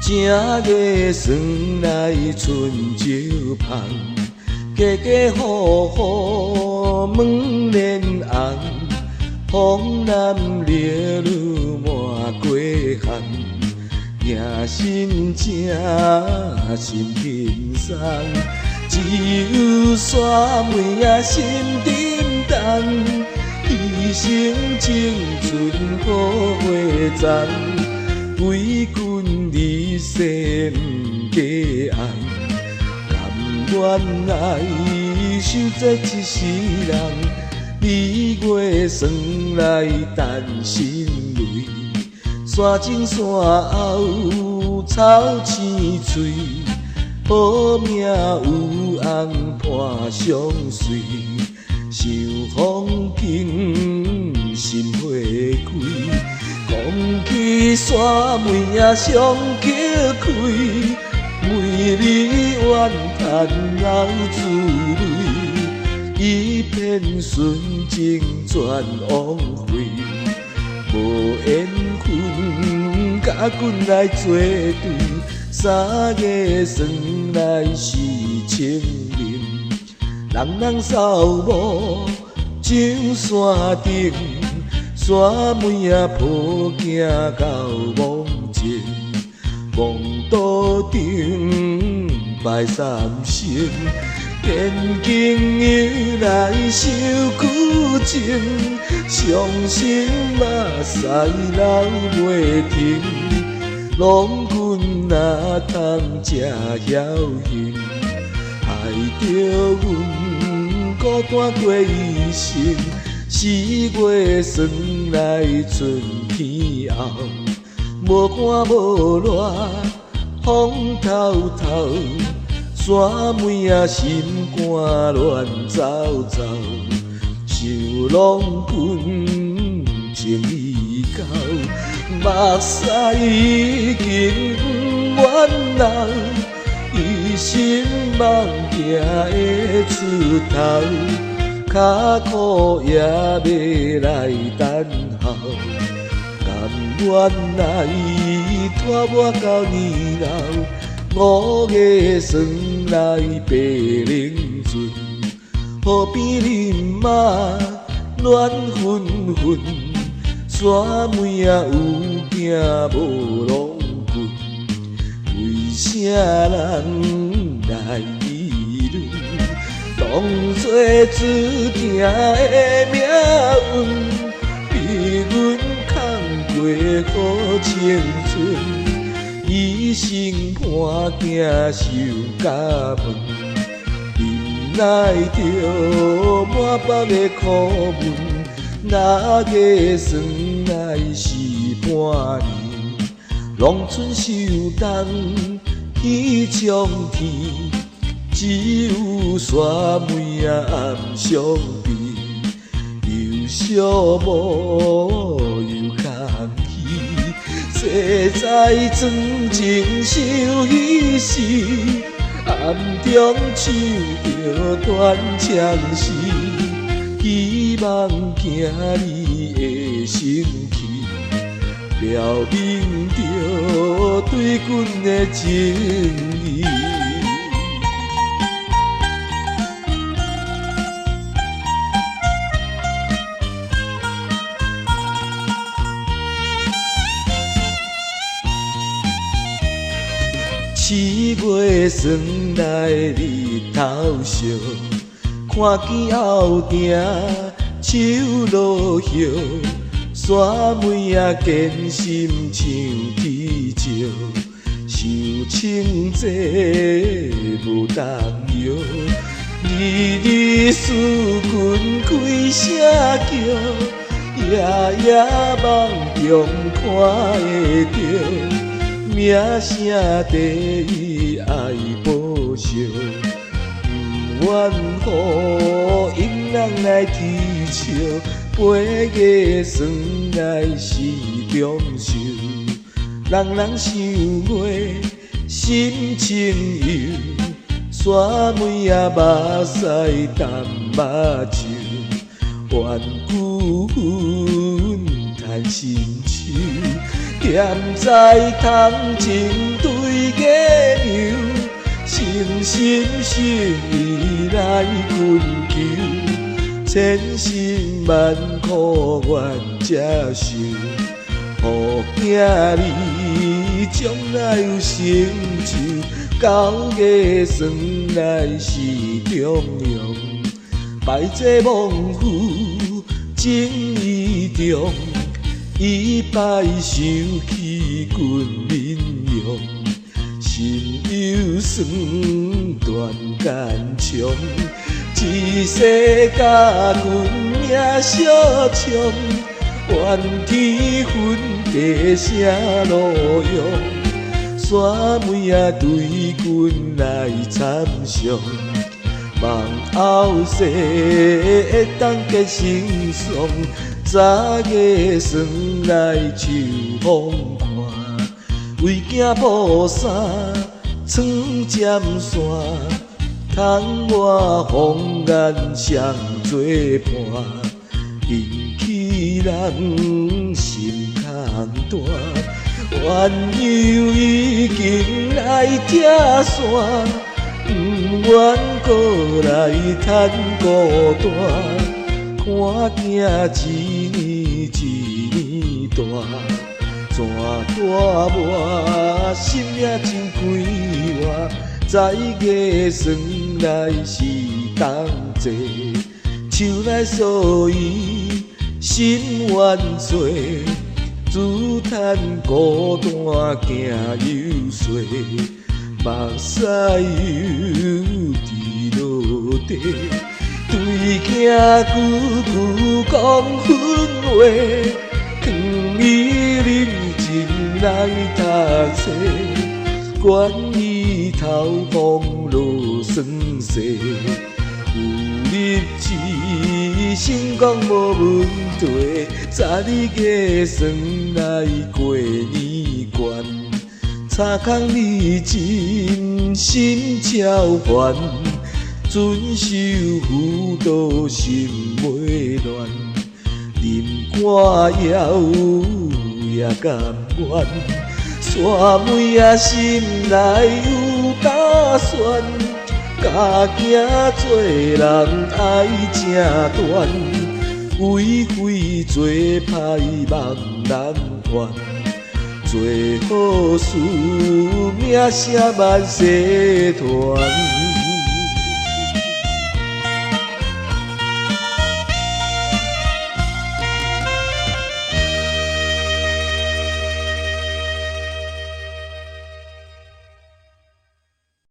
正月霜来春酒香，家家户户门帘红，风南烈女满街巷，迎新正心轻松，只有山妹仔心沉重，一生青春好花丛，为君你世不假爱，甘愿爱受这一世人，二月霜来等心泪，山前山后草青翠，好命有红伴相随，想风景心花开。讲起山妹仔上叫开，美丽怨叹流珠泪，一片纯情全枉费。无缘分，甲阮来作对，三月霜来是清明，人人扫墓上山顶。山妹仔抱镜到墓前，墓道顶拜三牲，天经由来受苦情，伤心目屎流袂停，郎君哪通这侥幸，害着阮孤单过一生。四月霜来春天后，无寒无热风透透，山妹仔心肝乱糟糟，想郎君情已到，目屎已经不愿流，一心梦行会出头。脚苦也要来等候，甘愿来拖我到年老，五月霜来白冷船，河边林马暖纷纷，山妹仔有囝无郎君，为啥人来议论？当作注定的命运，逼阮扛过好青春，一生伴囝受甲问，忍耐着满腹的苦闷，哪个算来是半年？农村受冻天冲天。只有山妹仔暗相悲，又寂寞又空虚。世在庄情受彼时，暗中唱着断肠诗，希望囝儿会生气，表明着对阮的情意。四月霜来日头烧，看见后庭树落叶，山妹仔坚心唱啼笑，想清这无动摇，日日思君开声叫，夜夜梦中看会着。名声第一爱报效，不愿乎因人来啼笑，八月霜来是中秋，人人想月心情忧，山妹仔目屎淡目睭，怨孤魂叹新愁。欠债通情对月娘，诚心诚意来恳求，千辛万苦愿接受，予囝儿将来有成就，到月算来是中庸，拜这亡父情意重。一摆想起阮面容，心有酸断肝肠。一世甲阮命小冲，怨天分地啥路用？山妹仔对阮来参详，望后世会当结成双。早月算来秋风看，为囝抱衫床尖线，窗外风眼双做伴，引起人心空大。怨尤已经来拆散，不愿搁来叹孤单。看囝一年一年大，怎大磨心也真快活。在月算来是冬季，树来诉伊心愿做，自叹孤单行又衰，目屎又滴落地。对囝句句讲狠话，劝伊认真来读册，管伊头风落霜雪。有日子心讲无问题，12月算来过年关，查空你真心超凡。遵守妇道心袂乱，饮歌谣也甘愿。山妹仔心内有打算，家己做人爱正端，为非做歹望人怨，做好事名声万世传。